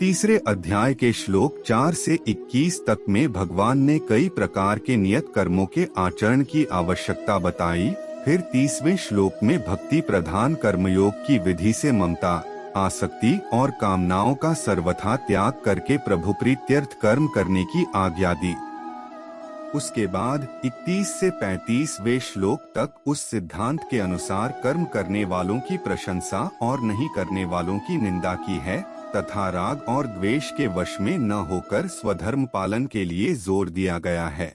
तीसरे अध्याय के श्लोक 4 से 21 तक में भगवान ने कई प्रकार के नियत कर्मों के आचरण की आवश्यकता बताई। फिर 30वें श्लोक में भक्ति प्रधान कर्मयोग की विधि से ममता, आसक्ति और कामनाओं का सर्वथा त्याग करके प्रभु प्रीत्यर्थ कर्म करने की आज्ञा दी। उसके बाद 31 से 35वें श्लोक तक उस सिद्धांत के अनुसार कर्म करने वालों की प्रशंसा और नहीं करने वालों की निंदा की है तथा राग और द्वेष के वश में न होकर स्वधर्म पालन के लिए जोर दिया गया है।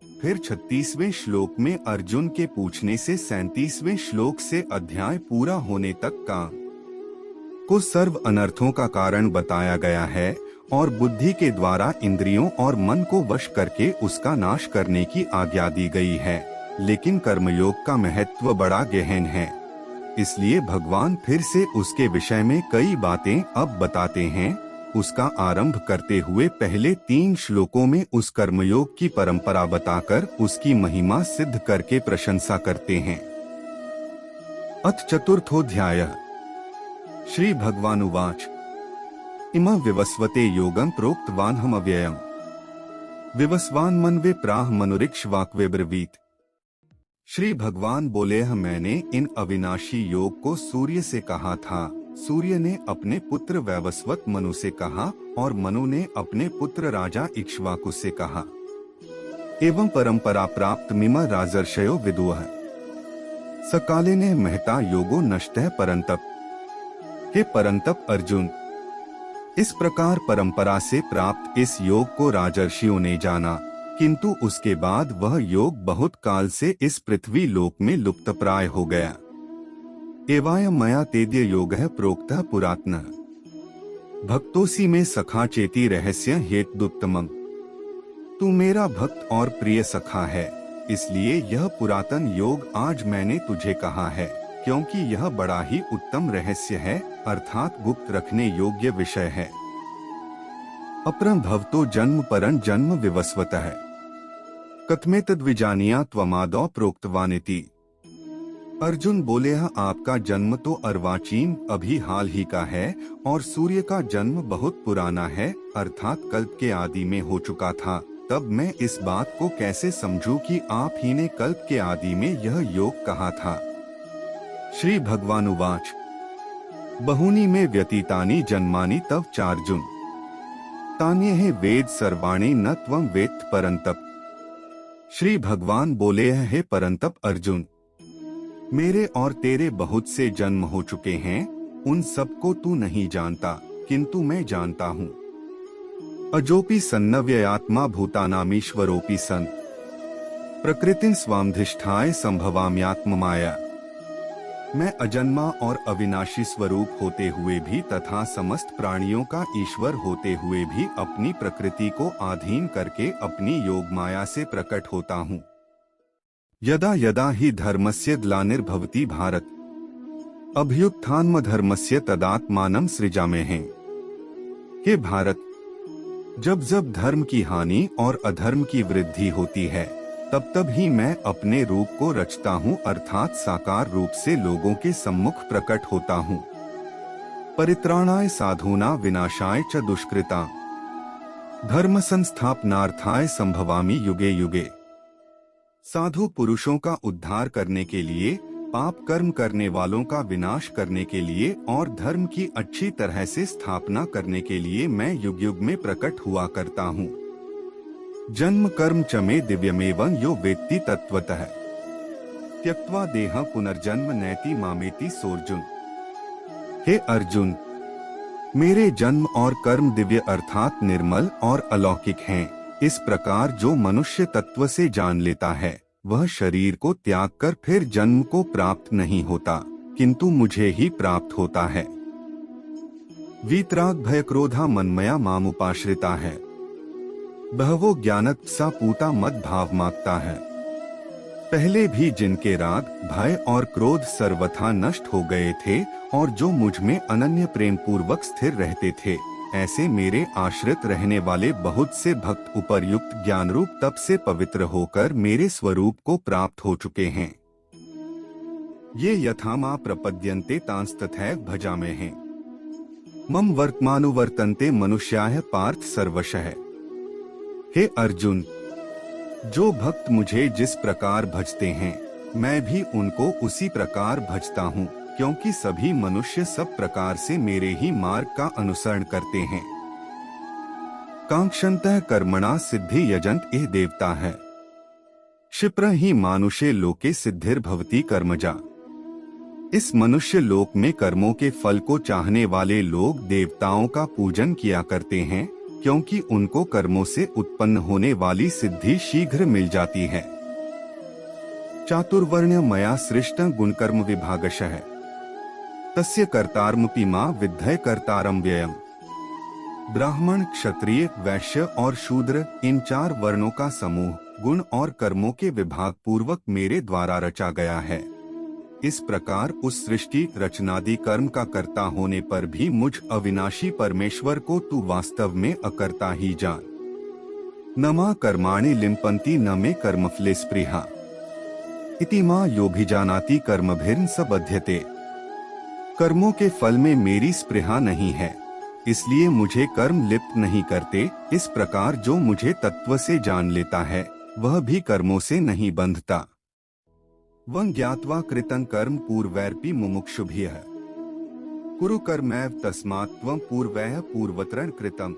फिर 36वें श्लोक में अर्जुन के पूछने से 37वें श्लोक से अध्याय पूरा होने तक को सर्व अनर्थों का कारण बताया गया है और बुद्धि के द्वारा इंद्रियों और मन को वश करके उसका नाश करने की आज्ञा दी गई है। लेकिन कर्मयोग का महत्व बड़ा गहन है, इसलिए भगवान फिर से उसके विषय में कई बातें अब बताते हैं। उसका आरंभ करते हुए पहले 3 श्लोकों में उस कर्मयोग की परंपरा बताकर उसकी महिमा सिद्ध करके प्रशंसा करते हैं। अथ चतुर्थोऽध्यायः। श्री भगवानुवाच इमं विवस्वते योगं प्रोक्तवानहमव्ययम् विवस्वान् मन्वे प्राह मनुरिक्ष्वाक्वे ब्रवीत। श्री भगवान बोले, मैंने इन अविनाशी योग को सूर्य से कहा था, सूर्य ने अपने पुत्र वैवस्वत मनु से कहा और मनु ने अपने पुत्र राजा इक्ष्वाकु से कहा। एवं परंपरा प्राप्त मिमा राजर्षयो विदुः सकाले ने महता योगो नष्टः परंतप। हे परंतप अर्जुन, इस प्रकार परंपरा से प्राप्त इस योग को राजर्षियों ने जाना, किंतु उसके बाद वह योग बहुत काल से इस पृथ्वी लोक में लुप्तप्राय हो गया। एवायं मया तेद्य योगः प्रोक्तः पुरातनः भक्तोसी में सखा चेती रहस्य हेतुत्तमम्। तू मेरा भक्त और प्रिय सखा है, इसलिए यह पुरातन योग आज मैंने तुझे कहा है, क्योंकि यह बड़ा ही उत्तम रहस्य है, अर्थात गुप्त रखने योग्य विषय है। अपरं भवतो जन्म परं जन्म विवस्वतः कथमेतद्विजानीया त्वमादौ प्रोक्तवानिति। अर्जुन बोले, आपका जन्म तो अर्वाचीन अभी हाल ही का है और सूर्य का जन्म बहुत पुराना है, अर्थात कल्प के आदि में हो चुका था। तब मैं इस बात को कैसे समझूं कि आप ही ने कल्प के आदि में यह योग कहा था। श्री भगवानुवाच बहूनि मे व्यतीतानि जन्मानि तव चार्जुन तान्येह वेद सर्वाणि न त्वं वेत्थ परंतप। श्री भगवान बोले, हे परंतप अर्जुन, मेरे और तेरे बहुत से जन्म हो चुके हैं, उन सबको तू नहीं जानता, किंतु मैं जानता हूँ। अजोपि सन्नव्ययात्मा भूतानामीश्वरोपि सन् प्रकृतिं स्वामधिष्ठाय संभवाम्यात्ममाया। मैं अजन्मा और अविनाशी स्वरूप होते हुए भी तथा समस्त प्राणियों का ईश्वर होते हुए भी अपनी प्रकृति को अधीन करके अपनी योग माया से प्रकट होता हूँ। यदा यदा ही धर्मस्य ग्लानिर्भवति भारत अभ्युत्थानमधर्मस्य तदात्मानं सृजाम्यहम्। हे भारत, जब जब धर्म की हानि और अधर्म की वृद्धि होती है, तब तब ही मैं अपने रूप को रचता हूँ, अर्थात साकार रूप से लोगों के सम्मुख प्रकट होता हूँ। परित्राणाय साधूना विनाशाय च दुष्कृता धर्म संस्थापनार्थाय संभवामि युगे युगे। साधु पुरुषों का उद्धार करने के लिए, पाप कर्म करने वालों का विनाश करने के लिए और धर्म की अच्छी तरह से स्थापना करने के लिए मैं युग युग में प्रकट हुआ करता हूँ। जन्म कर्म च मे दिव्यमेवं यो वेत्ति तत्वतः त्यक्त्वा देह पुनर्जन्म नैति मामेति सोऽर्जुन। हे अर्जुन, मेरे जन्म और कर्म दिव्य अर्थात निर्मल और अलौकिक हैं। इस प्रकार जो मनुष्य तत्व से जान लेता है, वह शरीर को त्याग कर फिर जन्म को प्राप्त नहीं होता, किंतु मुझे ही प्राप्त होता है। वीतराग भय क्रोधा मनमया मामुपाश्रिता है, बहवो ज्ञानत सा पूता मद भाव मांगता है। पहले भी जिनके राग, भय और क्रोध सर्वथा नष्ट हो गए थे और जो मुझ में अनन्य प्रेम पूर्वक स्थिर रहते थे, ऐसे मेरे आश्रित रहने वाले बहुत से भक्त उपर्युक्त ज्ञान रूप तप से पवित्र होकर मेरे स्वरूप को प्राप्त हो चुके हैं। ये यथा मा प्रपद्यन्ते तांस्तथैव भजाम्यहम्। मम वर्तमानुवर्तन्ते मनुष्याः पार्थ सर्वशः। हे अर्जुन, जो भक्त मुझे जिस प्रकार भजते हैं मैं भी उनको उसी प्रकार भजता हूँ, क्योंकि सभी मनुष्य सब प्रकार से मेरे ही मार्ग का अनुसरण करते हैं। कांक्षन्तः कर्मणा सिद्धि यजन्त इह देवता है, क्षिप्र ही मानुषे लोके सिद्धिर्भवति कर्मजा। इस मनुष्य लोक में कर्मों के फल को चाहने वाले लोग देवताओं का पूजन किया करते हैं, क्योंकि उनको कर्मों से उत्पन्न होने वाली सिद्धि शीघ्र मिल जाती है। चातुर्वर्ण्य मया सृष्ट गुणकर्म विभागशः, तस्य कर्तारमपि मां विद्धय कर्तारम व्ययम्। ब्राह्मण, क्षत्रिय, वैश्य और शूद्र, इन 4 वर्णों का समूह गुण और कर्मों के विभाग पूर्वक मेरे द्वारा रचा गया है। इस प्रकार उस सृष्टि रचनादि कर्म का कर्ता होने पर भी मुझ अविनाशी परमेश्वर को तू वास्तव में अकर्ता ही जान। न मा कर्माणि लिम्पन्ति न मे कर्मफले स्पृहा, इति मा योभिजानाति कर्मभिर्न स बध्यते। कर्मों के फल में मेरी स्पृहा नहीं है, इसलिए मुझे कर्म लिप्त नहीं करते। इस प्रकार जो मुझे तत्व से जान लेता है वह भी कर्मों से नहीं बंधता। वं ज्ञात्वा कृतं कर्म पूर्वैरपि मुमुक्षुभिः, कुरु कर्मैव तस्मात् त्वं पूर्वैः पूर्वत्रं कृतम्।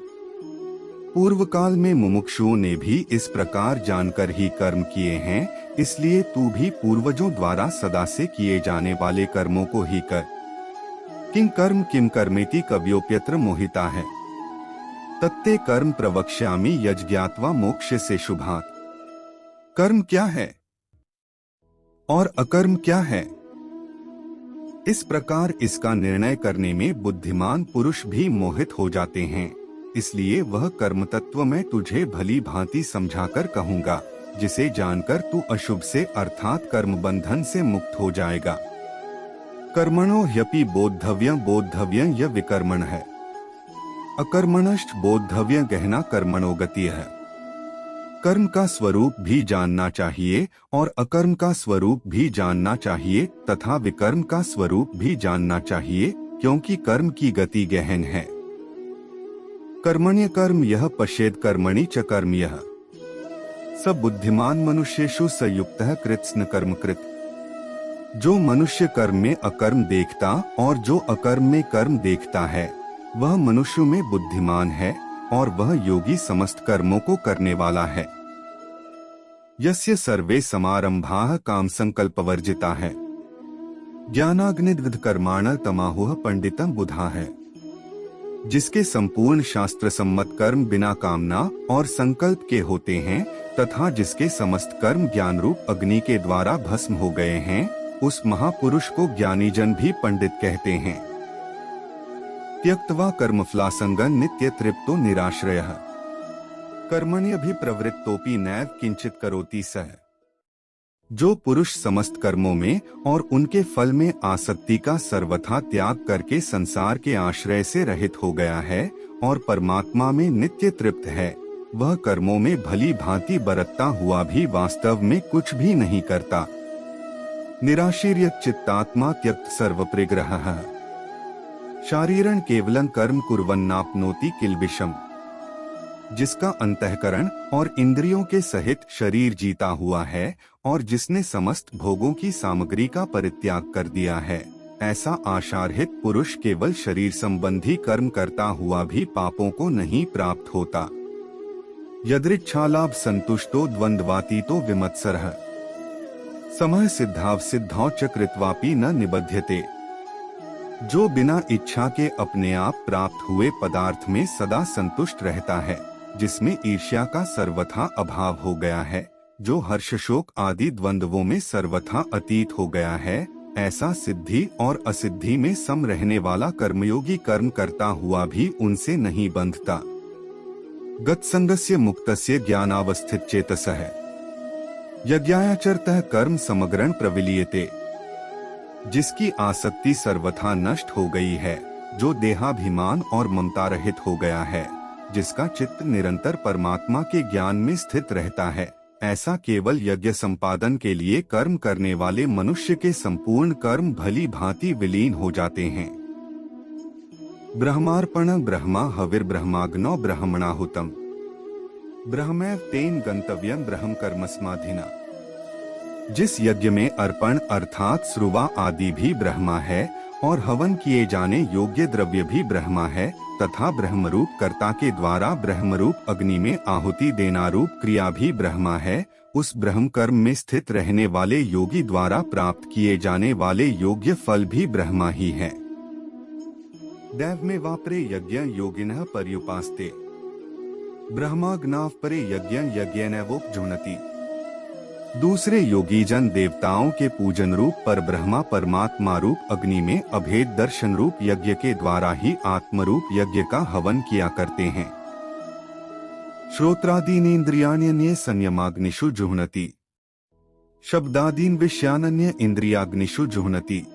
पूर्व काल में मुमुक्षुओं ने भी इस प्रकार जानकर ही कर्म किए हैं, इसलिए तू भी पूर्वजों द्वारा सदा से किए जाने वाले कर्मों को ही कर। किं कर्म किम कर्मेति कव्योप्यत्र मोहिता है, तत्ते कर्म प्रवक्ष्यामि यज्ञात्वा मोक्ष से शुभात्। कर्म क्या है और अकर्म क्या है, इस प्रकार इसका निर्णय करने में बुद्धिमान पुरुष भी मोहित हो जाते हैं। इसलिए वह कर्म तत्व मैं तुझे भली भांति समझाकर कहूँगा, जिसे जानकर तू अशुभ से अर्थात कर्म बंधन से मुक्त हो जाएगा। कर्मणो ह्यपि बोद्धव्यं य विकर्मण है, अकर्मणश्च बोद्धव्य गहना कर्मणो गति है। कर्म का स्वरूप भी जानना चाहिए और अकर्म का स्वरूप भी जानना चाहिए तथा विकर्म का स्वरूप भी जानना चाहिए, क्योंकि कर्म की गति गहन है। कर्मण्य कर्म यह पश्येद कर्मणि च कर्म यह, स बुद्धिमान मनुष्येषु संयुक्तः कृत्स्न कर्म कृत। जो मनुष्य कर्म में अकर्म देखता और जो अकर्म में कर्म देखता है वह मनुष्य में बुद्धिमान है और वह योगी समस्त कर्मों को करने वाला है। यस्य सर्वे समारंभाः काम संकल्पवर्जिता है, ज्ञानाग्निदग्ध कर्माण तमाहुः पंडितम बुधा है। जिसके संपूर्ण शास्त्र सम्मत कर्म बिना कामना और संकल्प के होते हैं तथा जिसके समस्त कर्म ज्ञान रूप अग्नि के द्वारा भस्म हो गए हैं, उस महापुरुष को ज्ञानी जन भी पंडित कहते हैं। त्यक्त्वा कर्मफलासंगं नित्य तृप्तो निराश्रयः, कर्मण्यभिप्रवृत्तोपि नैव किंचित करोति सः। जो पुरुष समस्त कर्मों में और उनके फल में आसक्ति का सर्वथा त्याग करके संसार के आश्रय से रहित हो गया है और परमात्मा में नित्य तृप्त है, वह कर्मों में भली भांति बरतता हुआ भी वास्तव में कुछ भी नहीं करता। निराशीर्यत चित्तात्मा त्यक्त सर्वप्रिग्रहः, शारीरं केवलं कर्म कुर्वन्नाप्नोति किल्बिषम्। जिसका अंतःकरण और इंद्रियों के सहित शरीर जीता हुआ है और जिसने समस्त भोगों की सामग्री का परित्याग कर दिया है, ऐसा आशारहित पुरुष केवल शरीर संबंधी कर्म करता हुआ भी पापों को नहीं प्राप्त होता। यदृच्छालाभ संतुष्टो द्वंद्वातीतो विमत्सरः, समः सिद्धाव सिद्धौ च कृत्वापि न निबध्यते। जो बिना इच्छा के अपने आप प्राप्त हुए पदार्थ में सदा संतुष्ट रहता है, जिसमें ईर्ष्या का सर्वथा अभाव हो गया है, जो हर्ष शोक आदि द्वंद्वों में सर्वथा अतीत हो गया है, ऐसा सिद्धि और असिद्धि में सम रहने वाला कर्मयोगी कर्म करता हुआ भी उनसे नहीं बंधता। गतसंगस्य मुक्तस्य ज्ञानावस्थित चेतसः, यज्ञायाचरतः कर्म समग्रं प्रविलीयते। जिसकी आसक्ति सर्वथा नष्ट हो गई है, जो देहाभिमान और ममता रहित हो गया है, जिसका चित्त निरंतर परमात्मा के ज्ञान में स्थित रहता है, ऐसा केवल यज्ञ संपादन के लिए कर्म करने वाले मनुष्य के संपूर्ण कर्म भली भांति विलीन हो जाते हैं। ब्रह्मार्पण ब्रह्मा हविर्ब्रह्माग्नो ब्रह्मणाहुतम ब्रह्मैव तेन गंतव्यम ब्रह्म कर्मस्माधिना। जिस यज्ञ में अर्पण अर्थात श्रुवा आदि भी ब्रह्मा है और हवन किए जाने योग्य द्रव्य भी ब्रह्मा है तथा ब्रह्मरूप कर्ता के द्वारा ब्रह्मरूप अग्नि में आहुति देना रूप क्रिया भी ब्रह्मा है, उस ब्रह्म कर्म में स्थित रहने वाले योगी द्वारा प्राप्त किए जाने वाले योग्य फल भी ब्रह्मा ही है। दैव में वापरे यज्ञ योगिनः पर्युपास्ते ब्रह्माग्नाव परे यज्ञ यज्ञैनवोपजुह्नति। दूसरे योगी जन देवताओं के पूजन रूप पर ब्रह्मा परमात्मा रूप अग्नि में अभेद दर्शन रूप यज्ञ के द्वारा ही आत्मरूप यज्ञ का हवन किया करते हैं। श्रोत्रादीन इंद्रियाण्यन्ये संयमाग्निषु जुह्नति शब्दादीन विषयान्य इंद्रियाग्निषु जुह्नति।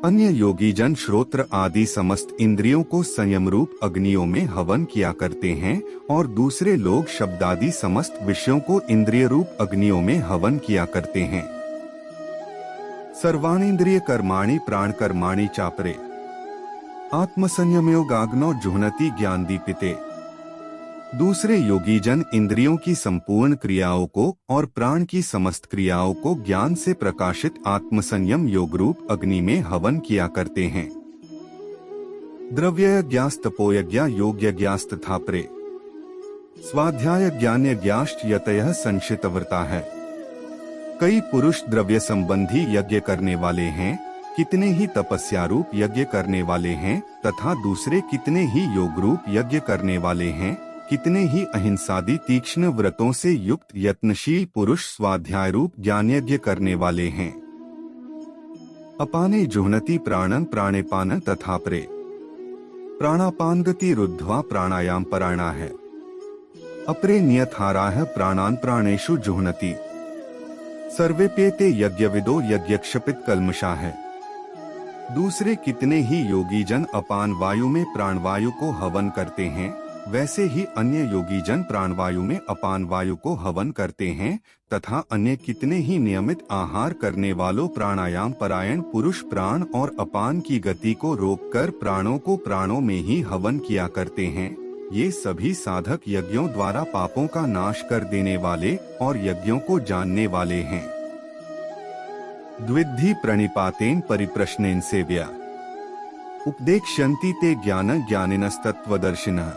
अन्य योगी जन श्रोत्र आदि समस्त इंद्रियों को संयम रूप अग्नियों में हवन किया करते हैं और दूसरे लोग शब्दादि समस्त विषयों को इंद्रिय रूप अग्नियों में हवन किया करते हैं। सर्वाणींद्रिय कर्माणि प्राण कर्माणि चापरे आत्मसंयमयोगाग्नो जुह्नति ज्ञान दीपिते। दूसरे योगी जन इंद्रियों की संपूर्ण क्रियाओं को और प्राण की समस्त क्रियाओं को ज्ञान से प्रकाशित आत्मसंयम योग रूप अग्नि में हवन किया करते हैं। द्रव्ययज्ञास्तपोयज्ञा योगयज्ञास्तथापरे स्वाध्याय ज्ञानयज्ञाश्च यतयः संशितव्रता है। कई पुरुष द्रव्य संबंधी यज्ञ करने वाले हैं, कितने ही तपस्या रूप यज्ञ करने वाले हैं तथा दूसरे कितने ही योग रूप यज्ञ करने वाले हैं, कितने ही अहिंसादि तीक्ष्ण व्रतों से युक्त यत्नशील पुरुष स्वाध्याय रूप ज्ञान यज्ञ करने वाले हैं। अपाने जुह्नति प्राणं प्राणेपान तथापरे प्राणापान गति रुद्ध्वा प्राणायाम परायणा है। अपरे नियतहाराः प्राणान प्राणेषु जुह्नति सर्वेप्येते यज्ञविदो यज्ञक्षपित कल्मषा है। दूसरे कितने ही योगी जन अपान वायु में प्राणवायु को हवन करते हैं, वैसे ही अन्य योगी जन प्राणवायु में अपान वायु को हवन करते हैं तथा अन्य कितने ही नियमित आहार करने वालों प्राणायाम परायण पुरुष प्राण और अपान की गति को रोककर प्राणों को प्राणों में ही हवन किया करते हैं। ये सभी साधक यज्ञों द्वारा पापों का नाश कर देने वाले और यज्ञों को जानने वाले हैं। द्विद्धि प्रणिपातेन परिप्रश्नेन सेव्या उपदेक्ष्यन्ति ते ज्ञान ज्ञानिनस्तत्वदर्शिनः।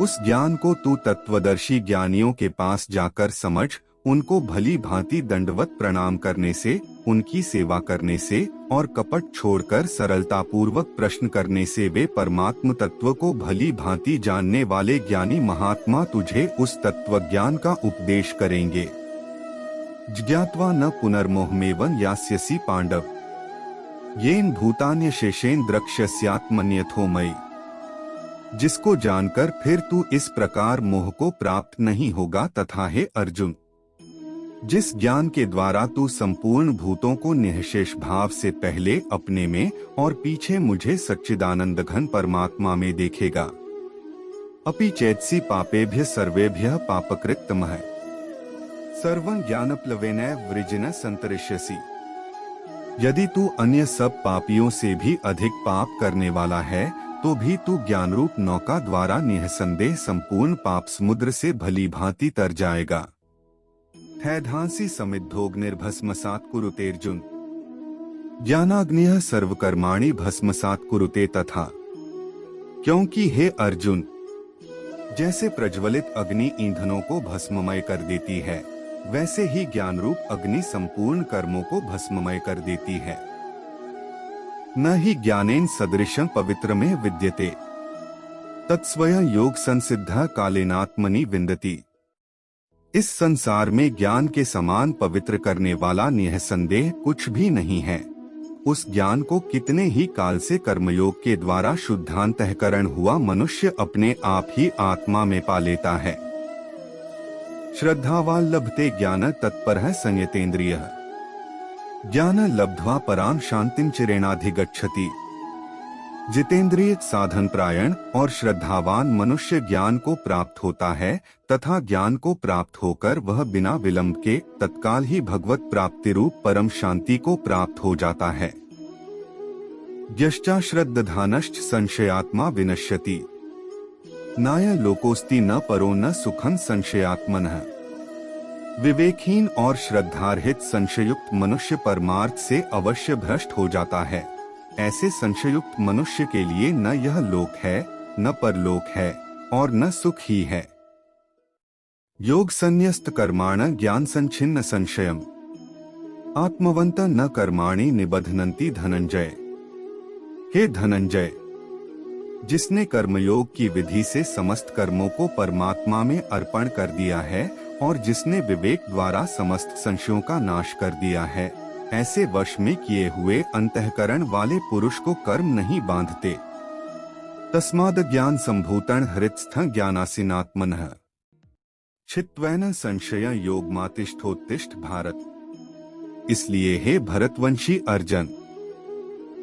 उस ज्ञान को तू तत्वदर्शी ज्ञानियों के पास जाकर समझ, उनको भली भांति दंडवत प्रणाम करने से, उनकी सेवा करने से और कपट छोड़कर सरलता पूर्वक प्रश्न करने से वे परमात्म तत्व को भली भांति जानने वाले ज्ञानी महात्मा तुझे उस तत्व ज्ञान का उपदेश करेंगे। ज्ञात्वा न पुनर्मोहमेवं यास्यसि पांडव येन भूतान्य शेषेन द्रक्ष्यस्यात्मन्यथो मयि। जिसको जानकर फिर तू इस प्रकार मोह को प्राप्त नहीं होगा तथा हे अर्जुन, जिस ज्ञान के द्वारा तू संपूर्ण भूतों को निःशेष भाव से पहले अपने में और पीछे मुझे सच्चिदानंद घन परमात्मा में देखेगा। अपि चेत्सि पापेभ्य सर्वेभ्यः पापकृत्तमः सर्वं ज्ञानप्लवेनैव वृजिनः संतरिष्यसि। यदि तू अन्य सब पापियों से भी अधिक पाप करने वाला है तो भी तू ज्ञान रूप नौका द्वारा निःसंदेह संपूर्ण पाप समुद्र से भली भांति तर जाएगा। थैधांसी समिद्धोग्निर्भस्मसात् कुरुतेर्जुन ज्ञानाग्निः सर्वकर्माणि भस्मसात् कुरुते तथा। क्योंकि हे अर्जुन, जैसे प्रज्वलित अग्नि ईंधनों को भस्ममय कर देती है, वैसे ही ज्ञान रूप अग्नि संपूर्ण कर्मों को भस्ममय कर देती है। न ही ज्ञानेन सदृशं पवित्र में विद्यते तत्स्वयं योग संसिद्ध कालेनात्मनि विन्दति। इस संसार में ज्ञान के समान पवित्र करने वाला निःसंदेह कुछ भी नहीं है। उस ज्ञान को कितने ही काल से कर्मयोग के द्वारा शुद्धांतःकरण हुआ मनुष्य अपने आप ही आत्मा में पा लेता है। श्रद्धावान् लभते ज्ञान तत्परः संयतेन्द्रियः ज्ञान लब्ध्वा परां शांतिं चिरेणाधिगच्छति। जितेंद्रिय साधन प्रायण और श्रद्धावान मनुष्य ज्ञान को प्राप्त होता है तथा ज्ञान को प्राप्त होकर वह बिना विलंब के तत्काल ही भगवत प्राप्ति रूप परम शांति को प्राप्त हो जाता है। यश्चा श्रद्धानश्च संशयात्मा विनश्यति। नाय लोकोस्ति न परो न सुखं संशयात्मनः। विवेकहीन और श्रद्धारहित संशयुक्त मनुष्य परमार्थ से अवश्य भ्रष्ट हो जाता है। ऐसे संशयुक्त मनुष्य के लिए न यह लोक है, न परलोक है, और न सुख ही है। योग संन्यस्त कर्माण ज्ञान संच्छिन्न संशयम। आत्मवंत न कर्माणि निबध्नन्ति धनंजय। हे धनंजय, जिसने कर्मयोग की विधि से समस्त कर्मों को परमात्मा में अर्पण कर दिया है और जिसने विवेक द्वारा समस्त संशयों का नाश कर दिया है, ऐसे वश में किए हुए अंतःकरण वाले पुरुष को कर्म नहीं बांधते। तस्माद् ज्ञान संभूतं हृत्स्थं ज्ञानासीनात्मनः। छित्त्वेन संशय योगमातिष्ठोत्तिष्ठ भारत। इसलिए हे भरतवंशी अर्जुन,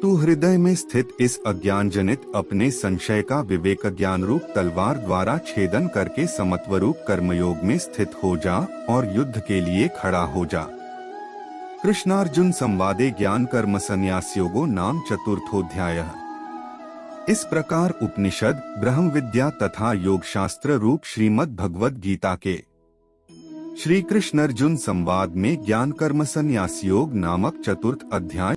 तू हृदय में स्थित इस अज्ञान जनित अपने संशय का विवेक ज्ञान रूप तलवार द्वारा छेदन करके समत्व रूप कर्मयोग में स्थित हो जा और युद्ध के लिए खड़ा हो जा। कृष्णार्जुन संवादे ज्ञान कर्म संन्यास योगो नाम चतुर्थोध्यायः। इस प्रकार उपनिषद, ब्रह्म विद्या तथा योग शास्त्र रूप श्रीमद् भगवद गीता के श्री कृष्ण अर्जुन संवाद में ज्ञान कर्म संन्यास योग नामक चतुर्थ अध्याय